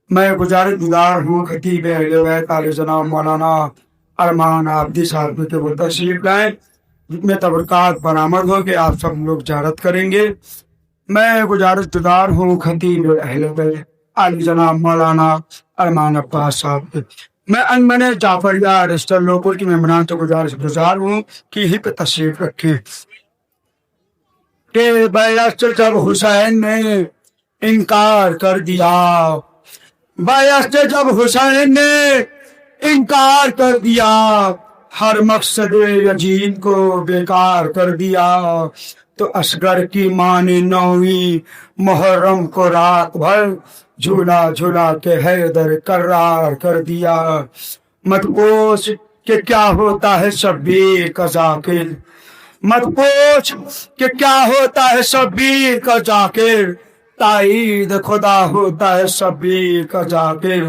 میں گزارش گزار ہوں خطیب اہل بیت عالی جناب مولانا ارمان عابدی صاحب کے وہ تشریف لائیں جس میں تبرکات برآمد ہو کہ آپ سب لوگ زیارت کریں گے۔ میں گزارش گزار ہوں خطیب اہل بیت عالی جناب مولانا ارمان عباس صاحب کے۔ میں انجمن جعفریہ رجسٹر لوکل کی ممبران سے گزارش گزار ہوں کہ یہیں پہ تشریف رکھیں کہ بیعت سے جب حسین نے انکار کر دیا، بیعت سے جب حسین نے انکار کر دیا، ہر مقصد یزید کو بیکار کر دیا، تو اصغر کی ماں نے 9ویں محرم کو رات بھر جھولا جھولا کے حیدر کرار کر دیا۔ مت پوچھ کہ کیا ہوتا ہے شبیر کا ذاکر، مت پوچھ کہ کیا ہوتا ہے شبیر کا ذاکر، تائید خدا ہوتا ہے شبیر کا ذاکر،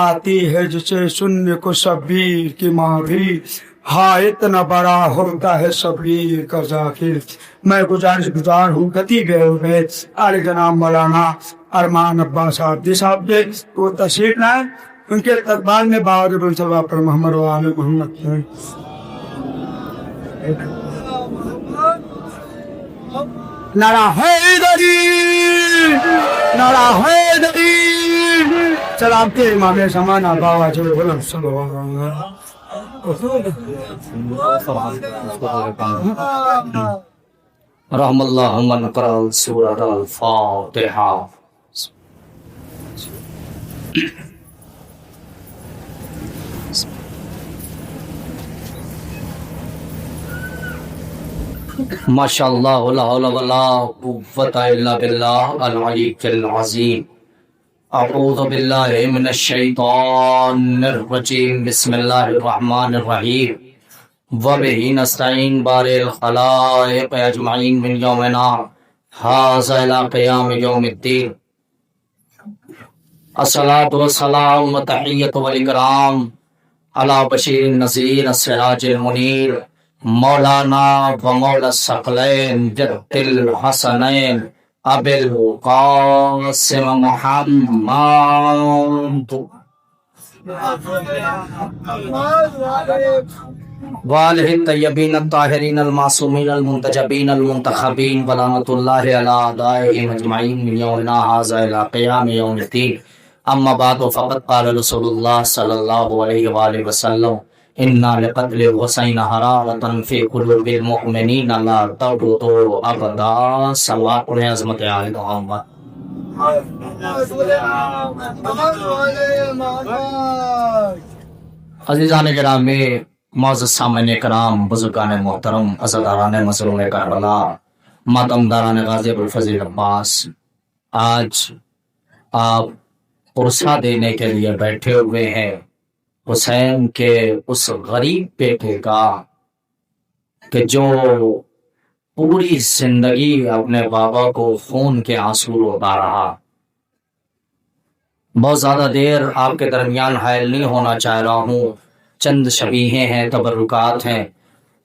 آتی ہے جسے سننے کو شبیر کی ماں بھی، ہاں اتنا بڑا ہوتا ہے شبیر کا ذاکر۔ میں گزارش گزار ہوں خطیب اہل بیت عالی جناب مولانا ارمان عباس عابدی صاحب کے وہ تشریف لائیں، ان کے استقبال میں باوجود صلی اللہ پر محمد و آل محمد۔ نعرہ حیدری، نعرہ حیدری، سلامتی امام زمانہ بابا جو غلام صلی اللہ علیہ وسلم۔ رحم اللہ من قرأ سورۃ الفاتحہ۔ ماشاء اللہ لا حول ولا قوۃ الا باللہ العلی العظیم۔ اعوذ باللہ من الشیطان الرجیم، بسم اللہ الرحمن الرحیم، وبہ نستعین بارئ الخلائق اجمعین من یومنا ھذا الی قیام یوم الدین۔ الصلاۃ والسلام والتحیۃ والاکرام علی بشیر النذیر السراج المنیر، مولانا و مولا الثقلین جد الحسنین ابی القاسم محمد وآلہ الطیبین الطاہرین المعصومین المنتجبین المنتخبین ولعنۃ اللہ علی اعدائہم اجمعین من یومنا ھذا الی قیام یوم الدین۔ اما بعد فقد قال رسول اللہ صلی اللہ علیہ وآلہ وسلم، اِنَّا لِقَتْلِ الْحُسَيْنِ حَرَارَةً فِي قُلُوبِ الْمُؤْمِنِينَ لَا تَبْرُدُوا أَبَدًا۔ صلوات پڑھیں عظمت آل محمد۔ عزیزان گرامی، معزز سامعین کرام، بزرگان محترم، عزاداران مظلوم کربلا، ماتمداران غازی ابوالفضل عباس، آج آپ پرسہ دینے کے لیے بیٹھے ہوئے ہیں حسین کے اس غریب بیٹے کا کہ جو پوری زندگی اپنے بابا کو خون کے آنسو روتا رہا۔ بہت زیادہ دیر آپ کے درمیان حائل نہیں ہونا چاہ رہا ہوں، چند شبیہیں ہیں، تبرکات ہیں،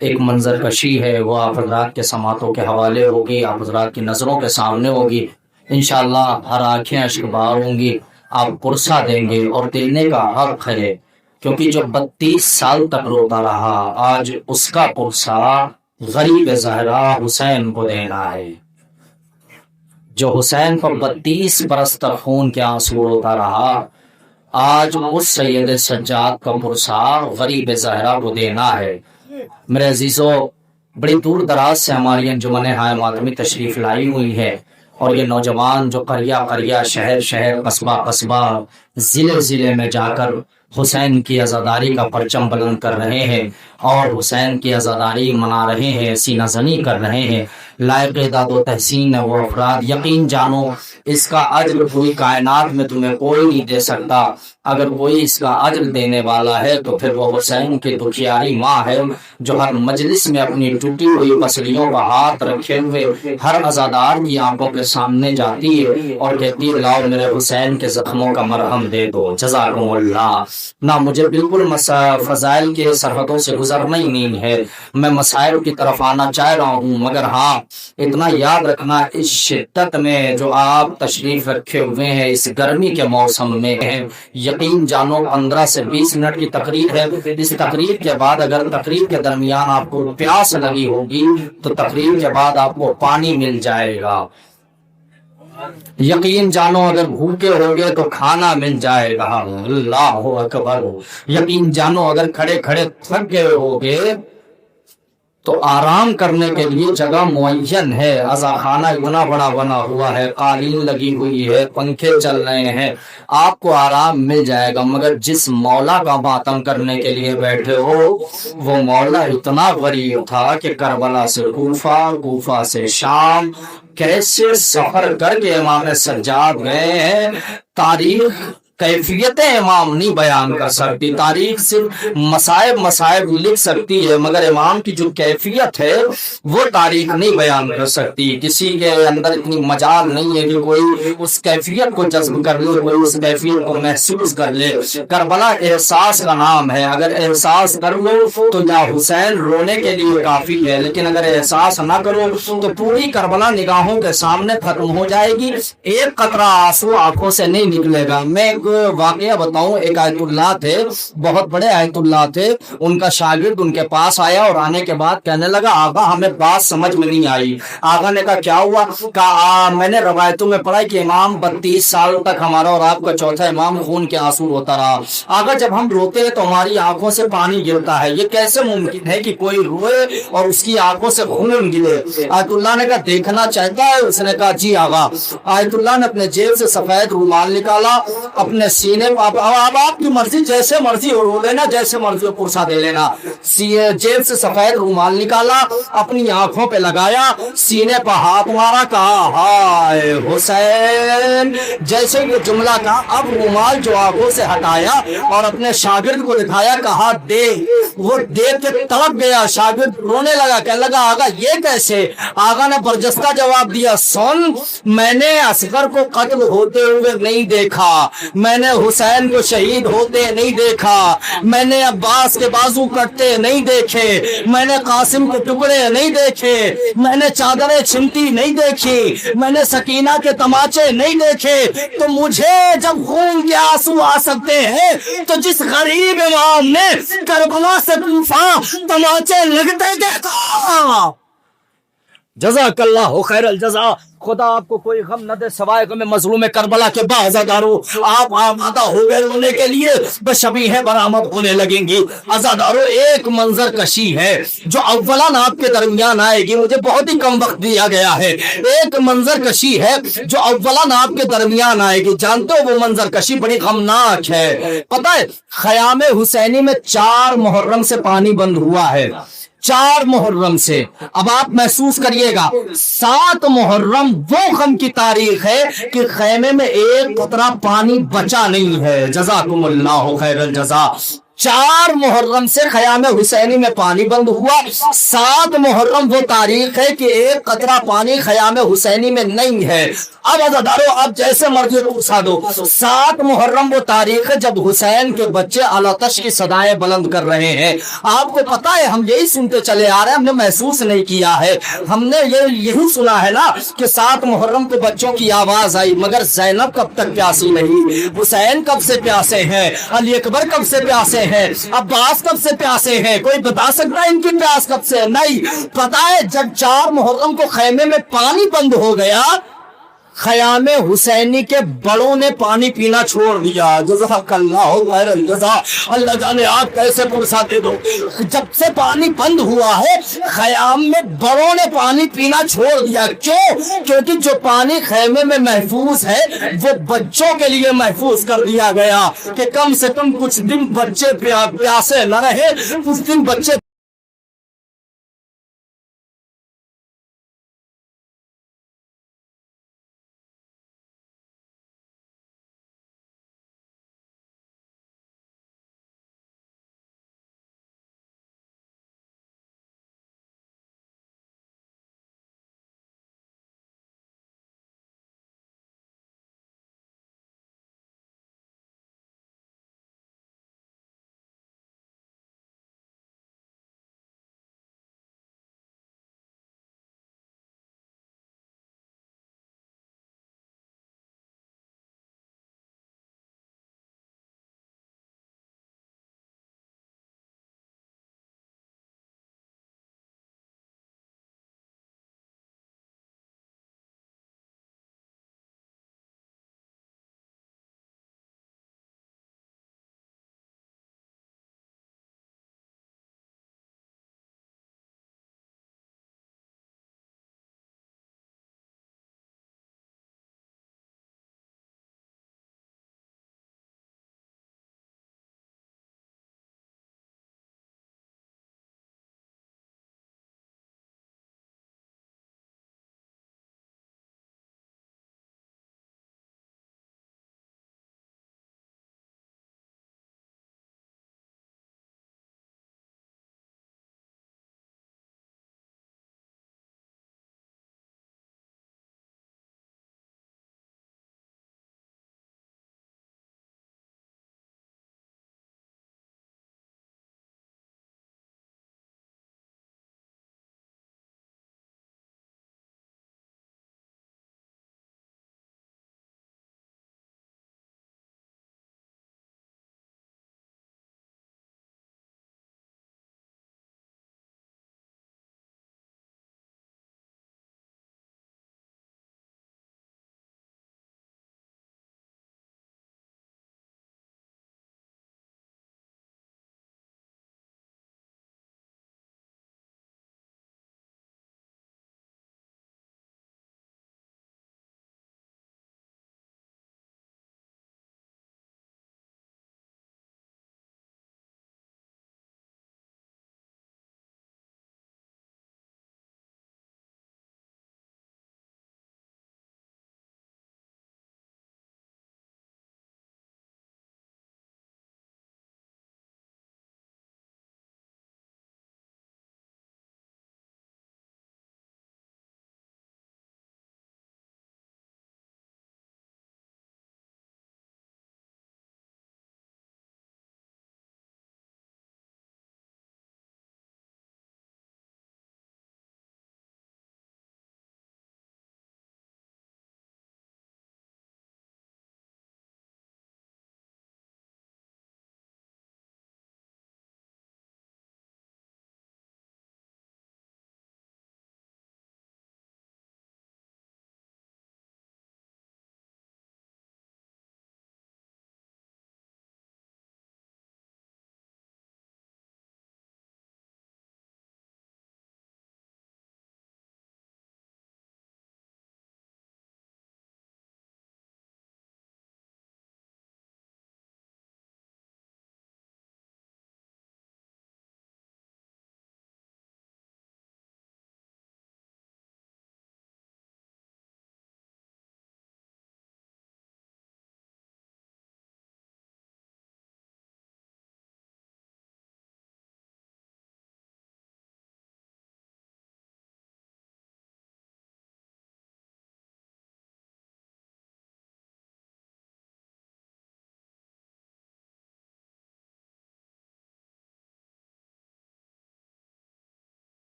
ایک منظر کشی ہے، وہ آپ حضرات کے سماعتوں کے حوالے ہوگی، آپ حضرات کی نظروں کے سامنے ہوگی، انشاءاللہ ہر آنکھیں اشک بار ہوں گی، آپ پرسہ دیں گے اور دینے کا حق ہے، کیونکہ جو 32 سال تک روتا رہا، آج اس کا پرسہ غریب زہرا حسین کو دینا ہے۔ جو حسین پر 32 برس تک خون کے آنسو روتا رہا، آج اس سید سجاد کا پرسہ غریب زہرا کو دینا ہے۔ میرے عزیزو، بڑی دور دراز سے ہماری انجمن ہائے ماتمی تشریف لائی ہوئی ہے، اور یہ نوجوان جو قریہ قریہ، شہر شہر، قصبہ قصبہ، ضلع ضلع میں جا کر حسین کی عزاداری کا پرچم بلند کر رہے ہیں اور حسین کی عزاداری منا رہے ہیں، سینہ زنی کر رہے ہیں، لائق داد و تحسین ہے وہ افراد۔ یقین جانو اس کا اجر پوری کائنات میں تمہیں کوئی نہیں دے سکتا، اگر کوئی اس کا اجر دینے والا ہے تو پھر وہ حسین کی دکھیاری ماں ہے، جو ہر مجلس میں اپنی ٹوٹی ہوئی پسلیوں کا ہاتھ رکھے ہوئے ہر عزادار کی آنکھوں کے سامنے جاتی ہے اور کہتی ہے لاؤ میرے حسین کے زخموں کا مرہم دے دو، جزاکم اللہ۔ نہ مجھے بالکل فضائل کے سرحدوں سے گزرنا ہی نہیں ہے، میں مسائل کی طرف آنا چاہ رہا ہوں، مگر ہاں اتنا یاد رکھنا اس شدت میں جو آپ تشریف رکھے ہوئے ہیں اس گرمی کے موسم میں ہیں، یقین جانو 15 سے 20 منٹ کی تقریر ہے، اس تقریر کے بعد اگر تقریر کے درمیان آپ کو پیاس لگی ہوگی تو تقریر کے بعد آپ کو پانی مل جائے گا، یقین جانو اگر بھوکے ہوگے تو کھانا مل جائے گا، اللہ اکبر، یقین جانو اگر کھڑے کھڑے تھک گئے ہوگے تو آرام کرنے کے لیے جگہ معین ہے، عزا خانہ اتنا بڑا بنا ہوا ہے، قالین لگی ہوئی ہے، پنکھے چل رہے ہیں، آپ کو آرام مل جائے گا، مگر جس مولا کا ماتم کرنے کے لیے بیٹھے ہو وہ مولا اتنا غریب تھا کہ کربلا سے کوفہ، کوفہ سے شام کیسے سفر کر کے امام سجاد گئے ہیں، تاریخ کیفیتیں امام نہیں بیان کر سکتی، تاریخ صرف مصائب لکھ سکتی ہے مگر امام کی جو کیفیت ہے وہ تاریخ نہیں بیان کر سکتی، کسی کے اندر اتنی مجال نہیں ہے کہ کوئی اس کیفیت کو جذب کر لے، کوئی اس کیفیت کو محسوس کر لے، کربلا احساس کا نام ہے، اگر احساس کر لو تو یا حسین رونے کے لیے کافی ہے، لیکن اگر احساس نہ کرو تو پوری کربلا نگاہوں کے سامنے ختم ہو جائے گی، ایک قطرہ آنسو آنکھوں سے نہیں نکلے گا۔ میں واقعہ بتاؤں، ایک آیت اللہ تھے، بہت بڑے آیت اللہ تھے، ان کا شاگرد ان کے پاس آیا اور آنے کے بعد کہنے لگا آقا ہمیں بات سمجھ میں نہیں آئی، آقا نے کہا کیا ہوا؟ کہا میں نے روایتوں میں پڑھا کہ امام 32 سال تک ہمارا اور آپ کا چوتھا امام خون کے آنسو روتا رہا، آقا جب ہم روتے ہیں تو ہماری آنکھوں سے پانی گرتا ہے، یہ کیسے ممکن ہے کہ کوئی روئے اور اس کی آنکھوں سے خون گرے؟ آیت اللہ نے کہا دیکھنا چاہتا ہے؟ اس نے کہا جی آقا۔ آیت اللہ نے اپنے جیب سے سفید رومال نکالا، اپنے سینے اب آپ کی مرضی، جیسے مرضی رو لینا، جیسے مرضی پرسا دے لینا، جیب سے سفید رومال نکالا، اپنی آنکھوں پہ لگایا، سینے پہ ہاتھ مارا، کہا ہائے حسین، جیسے یہ جملہ کہا اب رومال جو آنکھوں سے ہٹایا اور اپنے شاگرد کو دکھایا، کہا دے، وہ دیکھ کے تڑپ گیا، شاگرد رونے لگا، کہنے لگا آقا یہ کیسے؟ آقا نے برجستہ جواب دیا سن، میں نے اصغر کو قتل ہوتے ہوئے نہیں دیکھا، میں نے حسین کو شہید ہوتے نہیں دیکھا، میں نے عباس کے بازو کٹتے نہیں دیکھے، میں نے قاسم کے ٹکڑے نہیں دیکھے، میں نے چادریں چھنتی نہیں دیکھی، میں نے سکینہ کے تماچے نہیں دیکھے، تو مجھے جب خون کے آنسو آ سکتے ہیں تو جس غریب امام نے کربلا سے کوفہ تماچے لگتے دیکھا۔ جزاک اللہ خیر الجزا، خدا آپ کو کوئی غم نہ دے سوائے غم مظلوم کربلا کے عزادارو، آپ آمادہ ہو گئے رونے کے لیے، بس شبیہیں برآمد ہونے لگیں گی۔ عزادارو ایک منظر کشی ہے جو اولاً آپ کے درمیان آئے گی، مجھے بہت ہی کم وقت دیا گیا ہے، ایک منظر کشی ہے جو اولاً آپ کے درمیان آئے گی، جانتے ہو وہ منظر کشی بڑی غمناک ہے، پتہ ہے خیام حسینی میں 4 محرم سے پانی بند ہوا ہے، 4 محرم سے، اب آپ محسوس کریے گا 7 محرم وہ غم کی تاریخ ہے کہ خیمے میں ایک قطرہ پانی بچا نہیں ہے، جزاکم اللہ خیر الجزا۔ 4 محرم سے خیام حسینی میں پانی بند ہوا، 7 محرم وہ تاریخ ہے کہ ایک قطرہ پانی خیام حسینی میں نہیں ہے، اب عزادارو آپ جیسے مرضی پرسا دو، 7 محرم وہ تاریخ ہے جب حسین کے بچے الاتش کی صدائیں بلند کر رہے ہیں، آپ کو پتا ہے ہم یہی سنتے چلے آ رہے ہیں، ہم نے محسوس نہیں کیا ہے، ہم نے یہی سنا ہے نا کہ 7 محرم کو بچوں کی آواز آئی، مگر زینب کب تک پیاسی نہیں، حسین کب سے پیاسے ہیں، علی اکبر کب سے پیاسے ہیں، عباس کب سے پیاسے ہیں، کوئی بتا سکتا ہے ان کی پیاس کب سے؟ نہیں پتا ہے، جب 4 محرم کو خیمے میں پانی بند ہو گیا، خیام حسینی کے بڑوں نے پانی پینا چھوڑ دیا، جزاک اللہ خیر الجزا، اللہ جانے آپ کیسے پرساتے دو، جب سے پانی بند ہوا ہے خیام میں بڑوں نے پانی پینا چھوڑ دیا، کیوں؟ کیونکہ جو پانی خیمے میں محفوظ ہے وہ بچوں کے لیے محفوظ کر دیا گیا کہ کم سے کم کچھ دن بچے پیاسے نہ رہے، کچھ دن بچے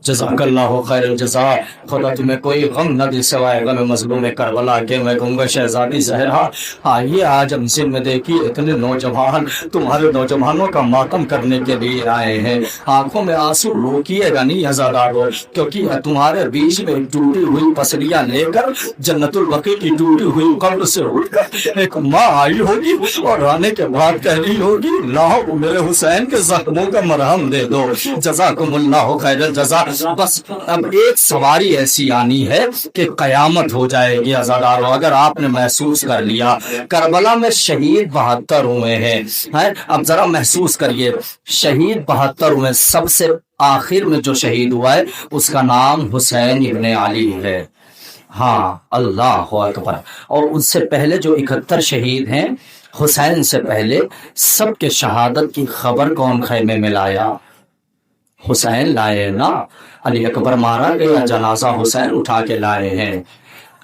جزاک اللہ خیر الجزا. خدا تمہیں کوئی غم نہ دے سوائے غم مظلوم کربلا کے. میں کہوں گا شہزادی زہرا آئیے آج ہم سن میں دیکھیے اتنے نوجوان تمہارے نوجوانوں کا ماتم کرنے کے لیے آئے ہیں. آنکھوں میں آنسو روکیے گا نہیں عزادارو، کیونکہ تمہارے بیچ میں ٹوٹی ہوئی پسلیاں لے کر جنت البقیع کی ٹوٹی ہوئی قبر سے اٹھ کر ایک ماں آئی ہوگی اور آنے کے بعد کہہ رہی ہوگی لاؤ میرے حسین کے زخموں کا مرہم دے دو. جزاکم اللہ خیر الجزا. بس اب ایک سواری ایسی آنی ہے کہ قیامت ہو جائے گی عزادارو. اگر آپ نے محسوس کر لیا کربلا میں شہید 72 ہوئے ہیں، اب ذرا محسوس کریے شہید 72 ہوئے. سب سے آخر میں جو شہید ہوا ہے اس کا نام حسین ابن علی ہے. ہاں اللہ اکبر. اور اس سے پہلے جو 71 شہید ہیں حسین سے پہلے، سب کے شہادت کی خبر کون خیمے میں لایا؟ حسین لائے نا. علی اکبر مارا گیا، جنازہ حسین اٹھا کے لائے ہیں.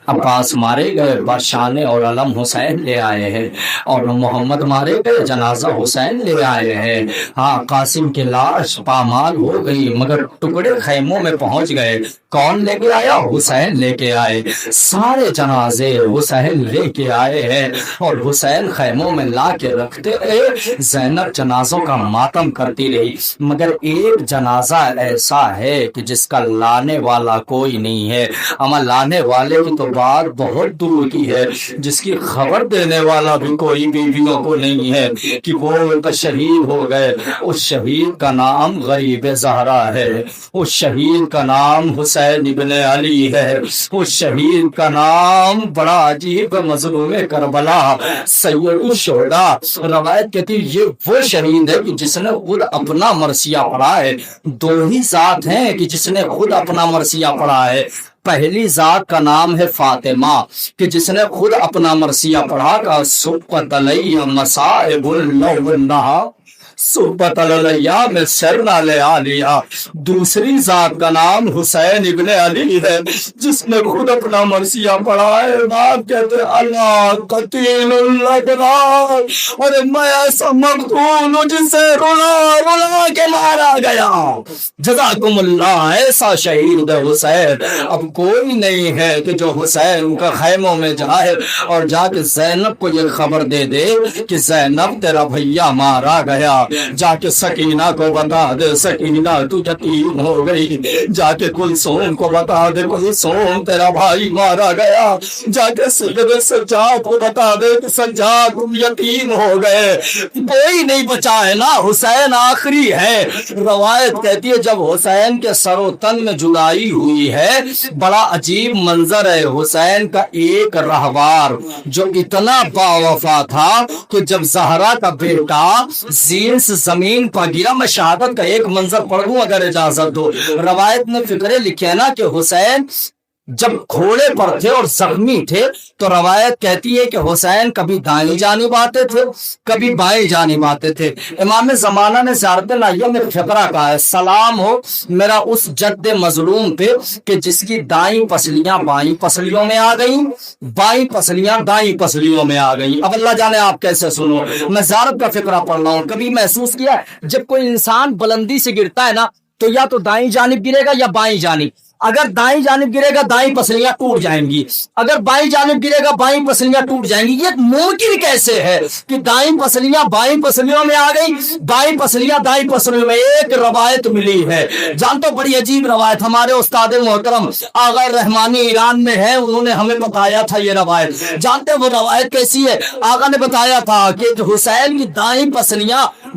عباس مارے گئے، بادشاہ اور علم حسین لے آئے ہیں. اور محمد مارے گئے، جنازہ حسین لے آئے ہیں. ہاں قاسم کی لاش پامال ہو گئی مگر ٹکڑے خیموں میں پہنچ گئے. کون لے کے آیا؟ حسین لے کے آئے. سارے جنازے حسین لے کے آئے ہیں اور حسین خیموں میں لا کے رکھتے رہے. زینب جنازوں کا ماتم کرتی رہی مگر ایک جنازہ ایسا ہے کہ جس کا لانے والا کوئی نہیں ہے. اما لانے والے کی تو بات بہت دور کی ہے، جس کی خبر دینے والا بھی کوئی بیویوں کو نہیں ہے کہ وہ شہید ہو گئے. اس شہید کا نام غریب زہرا ہے، اس شہید کا نام حسین ابن علی ہے، اس شہید کا نام بڑا عجیب مظلوم کربلا سید الشہداء. روایت کہتی ہے یہ وہ شہید ہے کہ جس نے خود اپنا مرثیہ پڑھا ہے. دو ہی ذات ہیں کہ جس نے خود اپنا مرثیہ پڑھا ہے. پہلی ذات کا نام ہے فاطمہ کہ جس نے خود اپنا مرثیہ پڑھا کا سبقت علیہ مصائب اللونہا صحبت علیہ میں سرنا لے آلیا. دوسری ذات کا نام حسین ابن علی ہے جس نے خود اپنا مرثیہ پڑھا ہے. باپ کہتے اللہ قتیل الابرار، اور میں ایسا مقتول ہوں جسے رولا رولا کے مارا گیا. جزاکم اللہ. ایسا شہید حسین. اب کوئی نہیں ہے کہ جو حسین کا خیموں میں جائے اور جا کے زینب کو یہ خبر دے دے کہ زینب تیرا بھیا مارا گیا. جا کے سکینہ کو بتا دے سکینہ تو یتیم ہو گئی. جا کے کلثوم کو بتا دے کلثوم تیرا بھائی مارا گیا. جا کے سجاد کو بتا دے کہ سجاد تم یتیم ہو گئے. کوئی نہیں بچا ہے نا. حسین آخری ہے. روایت کہتی ہے جب حسین کے سر و تن میں جدائی ہوئی ہے بڑا عجیب منظر ہے. حسین کا ایک رہوار جو اتنا باوفا تھا کہ جب زہرا کا بیٹا زین سے زمین پر گرا، میں شہادت کا ایک منظر پڑھ دوں اگر اجازت دو. روایت میں فکرے لکھے نا کہ حسین جب گھوڑے پر تھے اور زخمی تھے تو روایت کہتی ہے کہ حسین کبھی دائیں جانب آتے تھے کبھی بائیں جانب آتے تھے. امام زمانہ نے زیارت نائیہ میں فقرہ کہا ہے سلام ہو میرا اس جد مظلوم پہ کہ جس کی دائیں پسلیاں بائیں پسلیوں میں آ گئیں، بائیں پسلیاں دائیں پسلیوں میں آ گئیں. اب اللہ جانے آپ کیسے سنو. میں زیارت کا فقرہ پڑھ رہا ہوں. کبھی محسوس کیا ہے جب کوئی انسان بلندی سے گرتا ہے نا تو یا تو دائیں جانب گرے گا یا بائیں جانب. اگر دائیں جانب گرے گا دائیں پسلیاں ٹوٹ جائیں گی، اگر بائیں جانب گرے گا بائیں پسلیاں ٹوٹ جائیں گی. یہ ممکن کیسے ہے کہ دائیں پسلیاں بائیں پسلیوں میں آ گئی، بائیں پسلیاں دائیں پسلیوں میں؟ ایک روایت ملی ہے جانتے، بڑی عجیب روایت. ہمارے استاد محترم آغا رحمانی ایران میں ہے، انہوں نے ہمیں بتایا تھا یہ روایت. جانتے وہ روایت کیسی ہے؟ آغا نے بتایا تھا کہ حسین کی دائیں پسلیاں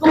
2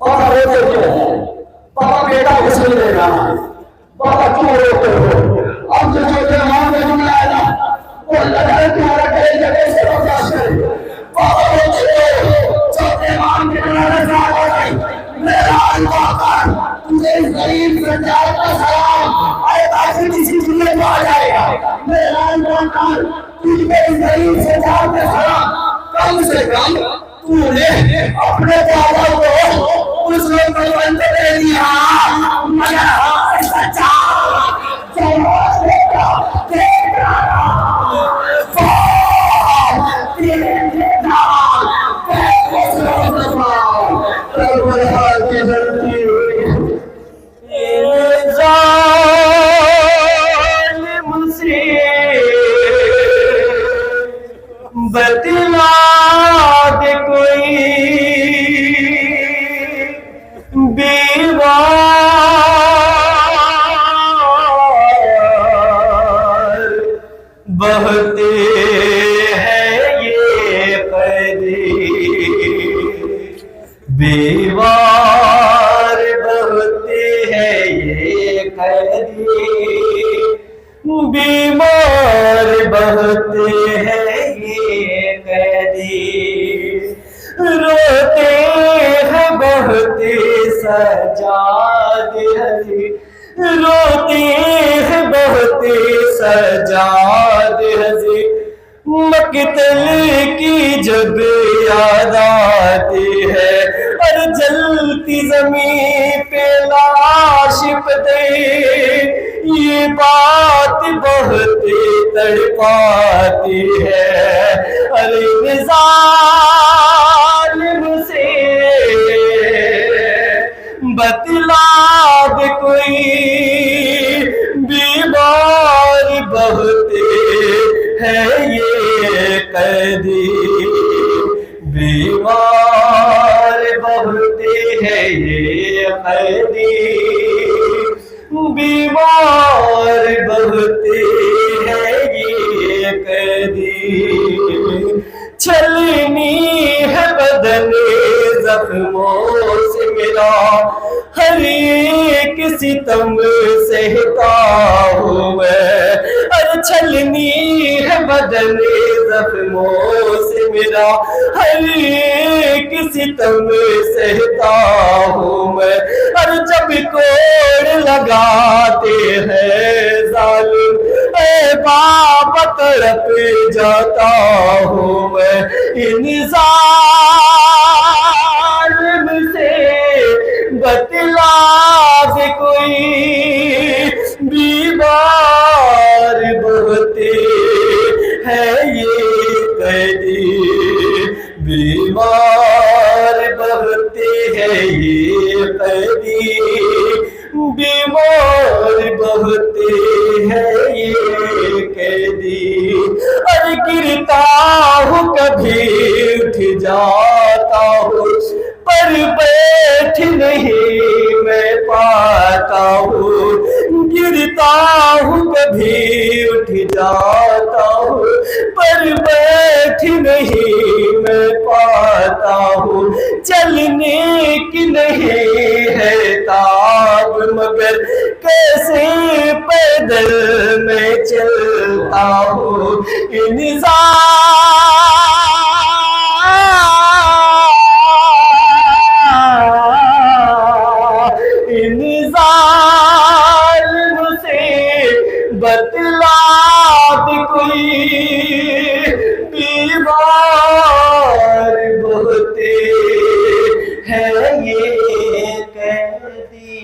پاپا روتے کیوں ہیں؟ پاپا بیٹا کس لیے لے رہا ہے؟ پاپا کیوں روتے ہو؟ اب جو جوان میں جملہ ہے نا وہ اللہ تعالیٰ تمہارا کرے جگہ سے برداشت کرے. پاپا روتے ہو چھوٹے مان کے کنارے سے آ گئی میرا اللہ تجھے اس غریب سجاد کا سلام آئے باقی کسی جملے کو آ جائے گا. میرا اللہ تجھے اس غریب سجاد کا سلام کم سے کم تو نے اپنے بابا کو اس میں بلند دے دیا مگر ہاں سچا سمجھ لیتا دیکھا ظالم سے بتلا دے کوئی بیوار بہتے ہیں یہ قیدی بیوار بہتے ہیں یہ قیدی بیمار بہتے ہیں یہ قیدی روتے ہیں بہتے سجاد ہری روتے ہیں بہتے سجاد ہری مقتل کی جب یاد آتی ہے اور جلتی زمین پہ لاش پتے یہ بات بہت تڑپاتی ہے. ارے ظالم سے بتلا دے کوئی بیمار بہتے ہیں یہ قیدی بیمار بہتے ہیں یہ قیدی بیمار بہتے ہیں یہ قیدی چھلنی ہے بدن زخموں سے میرا ہر ایک ستم سہتا ہوں میں اور چھلنی ہے بدن زخموں سے میرا ہر ایک ستم سہتا ہوں میں اور جب کوڑ لگاتے ہیں ظالم اے باپ تڑپ جاتا ہوں میں ان ظالم سے بتلا دے کوئی بیمار بہتے ہیں یہ قیدی بیمار بہتے ہیں یہ قیدی بیمار بہتے ہیں یہ قیدی اور گرتا ہوں کبھی اٹھ جاتا ہوں پر بیٹھ نہیں میں پاتا ہوں گرتا ہوں کبھی اٹھ جاتا ہوں پر بیٹھ نہیں میں پاتا ہوں چلنے کی نہیں ہے تاب مگر کیسے پیدل میں چلتا ہوں ان ظالم سے بتلا دے کوئی بیمار بہتے ہیں یہ قیدی.